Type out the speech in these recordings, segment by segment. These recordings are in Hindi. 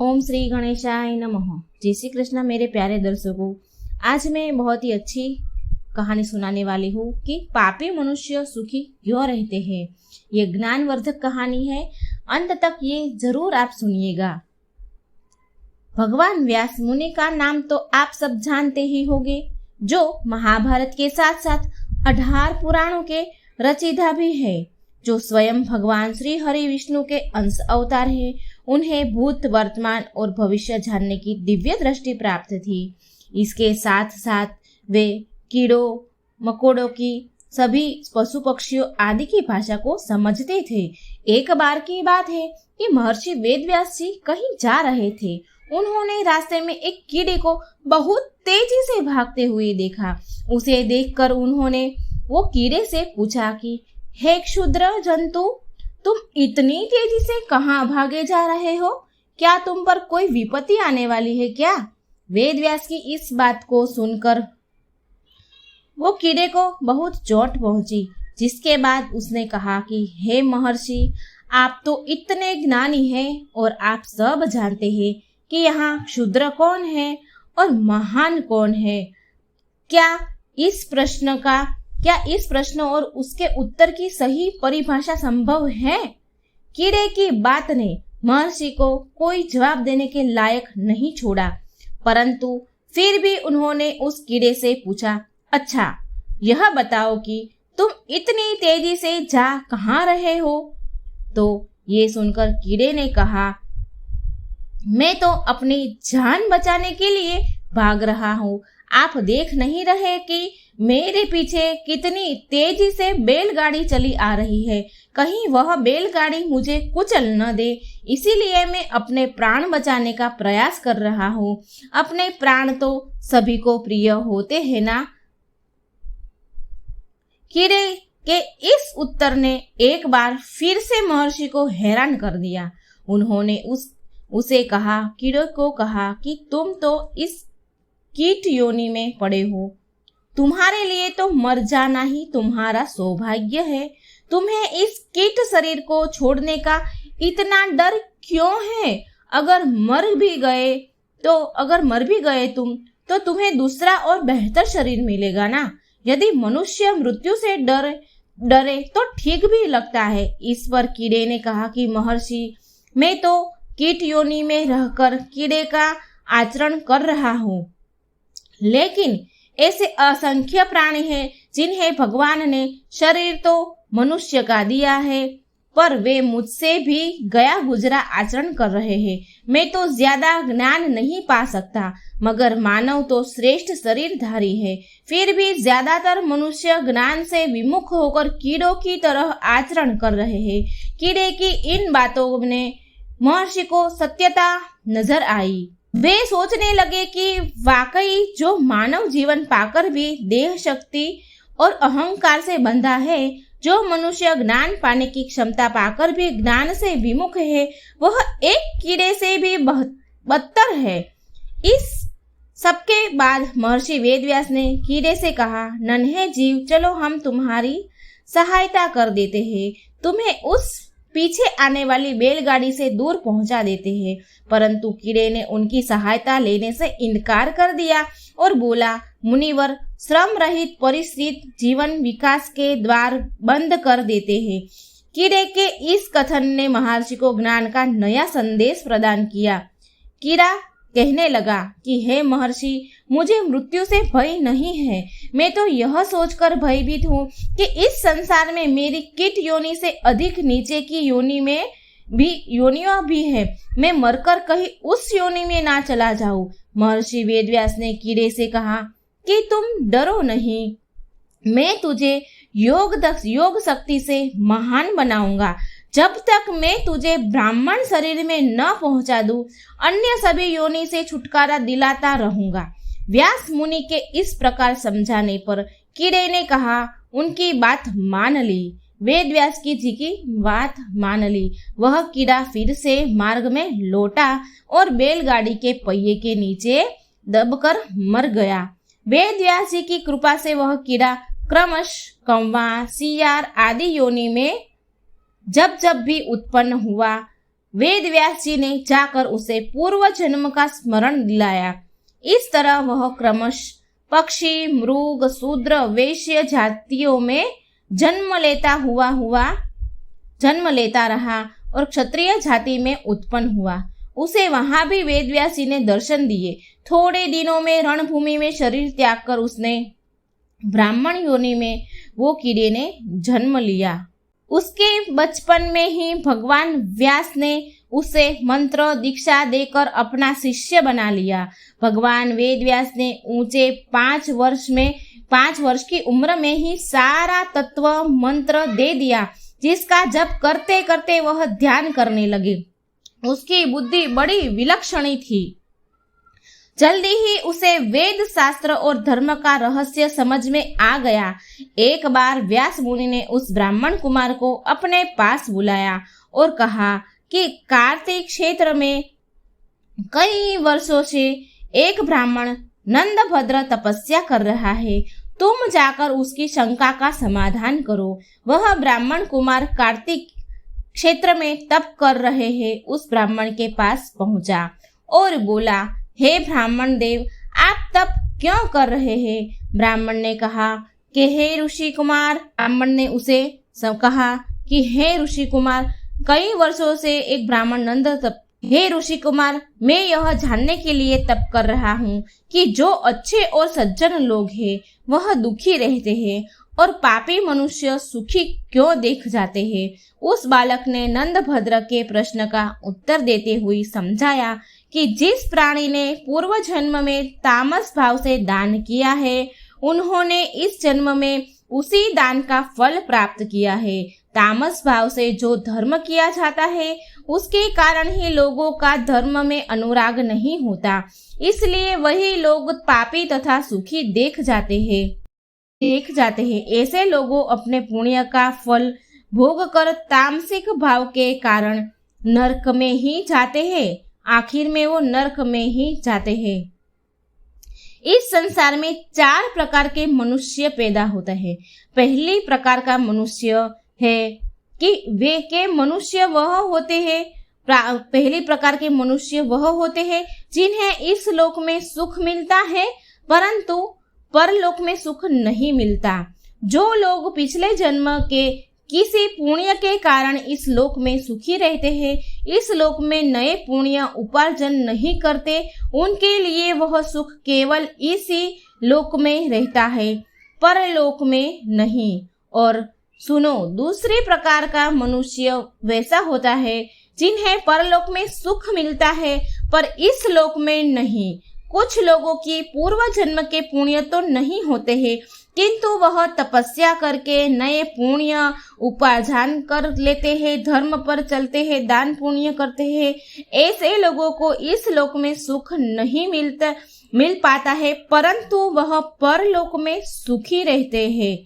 ओम श्री गणेशाय नमः। जय श्री कृष्ण मेरे प्यारे दर्शकों, आज मैं बहुत ही अच्छी कहानी सुनाने वाली हूँ कि पापी मनुष्य सुखी क्यों रहते हैं। ये ज्ञानवर्धक कहानी है, अंत तक ये जरूर आप सुनिएगा। भगवान व्यास मुनि का नाम तो आप सब जानते ही होंगे, जो महाभारत के साथ साथ 18 पुराणों के रचयिता भी है, जो स्वयं भगवान श्री हरि विष्णु के अंश अवतार है। उन्हें भूत, वर्तमान और भविष्य जानने की दिव्य दृष्टि प्राप्त थी। इसके साथ साथ वे कीड़ों मकोड़ों की, सभी पशु पक्षियों आदि की भाषा को समझते थे। एक बार की बात है कि महर्षि वेदव्यास जी कहीं जा रहे थे। उन्होंने रास्ते में एक कीड़े को बहुत तेजी से भागते हुए देखा। उसे देखकर उन्होंने वो कीड़े से पूछा कि हे क्षुद्र जंतु, तुम इतनी तेजी से कहाँ भागे जा रहे हो? क्या तुम पर कोई विपत्ति आने वाली है क्या? वेदव्यास की इस बात को सुनकर वो कीड़े को बहुत चोट पहुंची, जिसके बाद उसने कहा कि हे महर्षि, आप तो इतने ज्ञानी हैं और आप सब जानते हैं कि यहाँ क्षुद्र कौन है और महान कौन है। क्या इस प्रश्न और उसके उत्तर की सही परिभाषा संभव है? कीड़े की बात ने महर्षि को कोई जवाब देने के लायक नहीं छोड़ा, परंतु फिर भी उन्होंने उस कीड़े से पूछा, अच्छा यह बताओ कि तुम इतनी तेजी से जा कहाँ रहे हो? तो ये सुनकर कीड़े ने कहा, मैं तो अपनी जान बचाने के लिए भाग रहा हूँ। आप देख नहीं रहे कि मेरे पीछे कितनी तेजी से बैलगाड़ी चली आ रही है? कहीं वह बैलगाड़ी मुझे कुचल न दे, इसीलिए मैं अपने प्राण बचाने का प्रयास कर रहा हूँ। अपने प्राण तो सभी को प्रिय होते हैं ना? कीड़े के इस उत्तर ने एक बार फिर से महर्षि को हैरान कर दिया। उन्होंने उसे कहा, कीड़े को कहा कि तुम तो इस कीट योनि में पड़े हो। तुम्हारे लिए तो मर जाना ही तुम्हारा सौभाग्य है। तुम्हें इस कीट शरीर को छोड़ने का इतना डर क्यों है? अगर मर भी गए तुम, तो तुम्हें दूसरा और बेहतर शरीर मिलेगा ना। यदि मनुष्य मृत्यु से डरे तो ठीक भी लगता है। इस पर कीड़े ने कहा कि महर्षि, मैं तो कीट योनि में रहकर कीड़े का आचरण कर रहा हूँ, लेकिन ऐसे असंख्य प्राणी हैं जिन्हें भगवान ने शरीर तो मनुष्य का दिया है, पर वे मुझसे भी गया गुजरा आचरण कर रहे हैं। मैं तो ज्यादा ज्ञान नहीं पा सकता, मगर मानव तो श्रेष्ठ शरीरधारी है। फिर भी ज्यादातर मनुष्य ज्ञान से विमुख होकर कीड़ों की तरह आचरण कर रहे हैं। कीड़े की इन बातों ने महर्षि को सत्यता नजर आई। वे सोचने लगे कि वाकई जो मानव जीवन पाकर भी देह शक्ति और अहंकार से बंधा है, जो मनुष्य ज्ञान पाने की क्षमता पाकर भी ज्ञान से विमुख है, वह एक कीड़े से भी बदतर है। इस सबके बाद महर्षि वेदव्यास ने कीड़े से कहा, नन्हे जीव, चलो हम तुम्हारी सहायता कर देते हैं। तुम्हें उस पीछे आने वाली बैलगाड़ी से दूर पहुंचा देते हैं। परंतु कीड़े ने उनकी सहायता लेने से इनकार कर दिया और बोला, मुनिवर, श्रम रहित परिश्रित जीवन विकास के द्वार बंद कर देते हैं। कीड़े के इस कथन ने महर्षि को ज्ञान का नया संदेश प्रदान किया। कीड़ा कहने लगा कि हे महर्षि, मुझे मृत्यु से भय नहीं है। मैं तो यह सोचकर भयभीत हूँ कि इस संसार में मेरी कीट योनि से अधिक नीचे की योनियां भी है। मैं मरकर कहीं उस योनि में ना चला जाऊं। महर्षि वेदव्यास ने कीड़े से कहा कि तुम डरो नहीं, मैं तुझे योग शक्ति से महान बनाऊंगा। जब तक मैं तुझे ब्राह्मण शरीर में न पहुंचा दूं, अन्य सभी योनि से छुटकारा दिलाता रहूंगा। व्यास मुनि के इस प्रकार समझाने पर कीड़े ने उनकी बात मान ली। वेदव्यास जी की बात मान ली। वह कीड़ा फिर से मार्ग में लौटा और बैलगाड़ी के पहिए के नीचे दबकर मर गया। वेदव्यास जी की कृपा से वह कीड़ा क्रमश कौवा, सियार आदि योनि में जब भी उत्पन्न हुआ, वेद व्यास जी ने जाकर उसे पूर्व जन्म का स्मरण दिलाया। इस तरह वह क्रमश पक्षी, मृग, शूद्र, वैश्य जातियों में जन्म लेता रहा और क्षत्रिय जाति में उत्पन्न हुआ। उसे वहां भी वेदव्यास जी ने दर्शन दिए। थोड़े दिनों में रणभूमि में शरीर त्याग कर उसने ब्राह्मण योनि में वो कीड़े ने जन्म लिया। उसके बचपन में ही भगवान व्यास ने उसे मंत्र दीक्षा देकर अपना शिष्य बना लिया। भगवान वेद व्यास ने ऊंचे 5 वर्ष की उम्र में ही सारा तत्व मंत्र दे दिया, जिसका जप करते करते वह ध्यान करने लगे। उसकी बुद्धि बड़ी विलक्षणी थी। जल्दी ही उसे वेद शास्त्र और धर्म का रहस्य समझ में आ गया। एक बार व्यास मुनि ने उस ब्राह्मण कुमार को अपने पास बुलाया और कहा कि कार्तिक क्षेत्र में कई वर्षों से एक ब्राह्मण नंदभद्र तपस्या कर रहा है। तुम जाकर उसकी शंका का समाधान करो। वह ब्राह्मण कुमार कार्तिक क्षेत्र में तप कर रहे हैं उस ब्राह्मण के पास पहुंचा और बोला, हे ब्राह्मण देव, आप तप क्यों कर रहे हैं? ब्राह्मण ने कहा कि हे ऋषि कुमार। ब्राह्मण ने उसे कहा कि हे ऋषि कुमार, कई वर्षों से एक ब्राह्मण नंद तप। हे ऋषि कुमार, मैं यह जानने के लिए तप कर रहा हूँ कि जो अच्छे और सज्जन लोग हैं वह दुखी रहते हैं और पापी मनुष्य सुखी क्यों देख जाते हैं। उस बालक ने नंदभद्र के प्रश्न का उत्तर देते हुए समझाया कि जिस प्राणी ने पूर्व जन्म में तामस भाव से दान किया है, उन्होंने इस जन्म में उसी दान का फल प्राप्त किया है। तामस भाव से जो धर्म किया जाता है, उसके कारण ही लोगों का धर्म में अनुराग नहीं होता, इसलिए वही लोग पापी तथा सुखी देख जाते हैं। ऐसे लोगों अपने पुण्य का फल भोग कर तामसिक भाव के कारण नरक में ही जाते हैं। आखिर में वो नरक में ही जाते हैं। इस संसार में 4 प्रकार के मनुष्य पैदा होते हैं। पहली प्रकार का मनुष्य है कि मनुष्य वह होते हैं जिन्हें इस लोक में सुख मिलता है, परंतु परलोक में सुख नहीं मिलता। जो लोग पिछले जन्म के किसी पुण्य के कारण इस लोक में सुखी रहते हैं, इस लोक में नए पुण्य उपार्जन नहीं करते, उनके लिए वह सुख केवल इसी लोक में रहता है, परलोक में नहीं। और सुनो, दूसरे प्रकार का मनुष्य वैसा होता है जिन्हें परलोक में सुख मिलता है पर इस लोक में नहीं। कुछ लोगों की पूर्व जन्म के पुण्य तो नहीं होते हैं, किंतु वह तपस्या करके नए पुण्य उपार्जन कर लेते हैं, धर्म पर चलते हैं, दान पुण्य करते हैं। ऐसे लोगों को इस लोक में सुख नहीं मिल पाता है, परंतु वह परलोक में सुखी रहते हैं।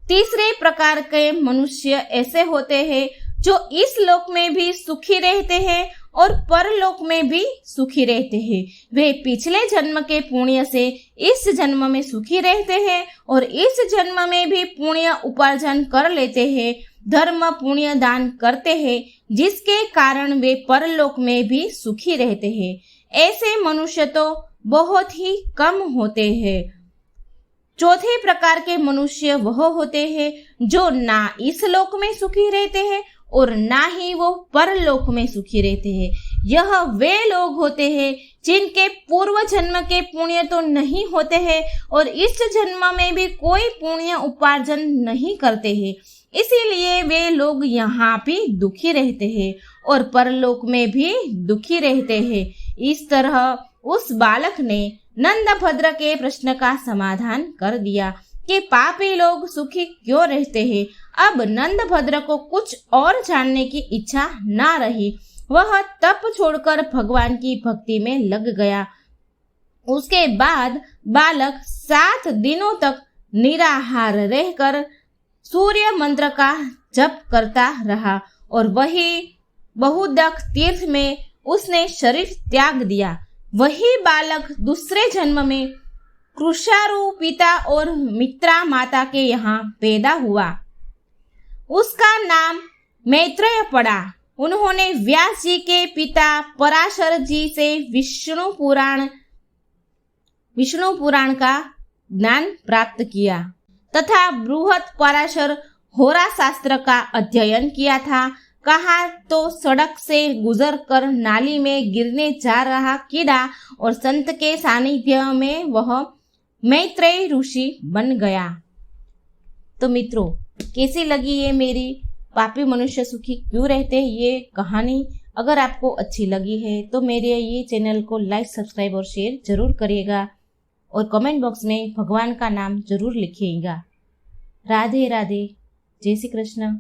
तीसरे प्रकार के मनुष्य ऐसे होते हैं जो इस लोक में भी सुखी रहते हैं और परलोक में भी सुखी रहते हैं। वे पिछले जन्म के पुण्य से इस जन्म में सुखी रहते हैं और इस जन्म में भी पुण्य उपार्जन कर लेते हैं, धर्म पुण्य दान करते हैं, जिसके कारण वे परलोक में भी सुखी रहते हैं। ऐसे मनुष्य तो बहुत ही कम होते हैं। चौथे प्रकार के मनुष्य वह होते हैं जो ना इस लोक में सुखी रहते हैं और ना ही वो परलोक में सुखी रहते हैं। यह वे लोग होते हैं जिनके पूर्व जन्म के पुण्य तो नहीं होते हैं और इस जन्म में भी कोई पुण्य उपार्जन नहीं करते हैं, इसीलिए वे लोग यहाँ भी दुखी रहते हैं और परलोक में भी दुखी रहते हैं। इस तरह उस बालक ने नंदभद्र के प्रश्न का समाधान कर दिया कि पापी लोग सुखी क्यों रहते हैं। अब नंदभद्र को कुछ और जानने की इच्छा ना रही। वह तप छोड़कर भगवान की भक्ति में लग गया। उसके बाद बालक 7 दिनों तक निराहार रहकर सूर्य मंत्र का जप करता रहा और वही बहुदक तीर्थ में उसने शरीर त्याग दिया। वही बालक दूसरे जन्म में कृषारु पिता और मित्रा माता के यहाँ पैदा हुआ। उसका नाम मैत्रेय पड़ा उन्होंने व्यास जी के पिता पराशर जी से विष्णु पुराण का ज्ञान प्राप्त किया तथा बृहत पराशर होरा शास्त्र का अध्ययन किया था। कहा तो सड़क से गुजरकर नाली में गिरने जा रहा कीड़ा और संत के सानिध्य में वह मैत्रेय ऋषि बन गया। तो मित्रों, कैसी लगी ये मेरी पापी मनुष्य सुखी क्यों रहते ये कहानी? अगर आपको अच्छी लगी है तो मेरे ये चैनल को लाइक, सब्सक्राइब और शेयर जरूर करिएगा और कमेंट बॉक्स में भगवान का नाम जरूर लिखिएगा। राधे राधे, जय श्री कृष्ण।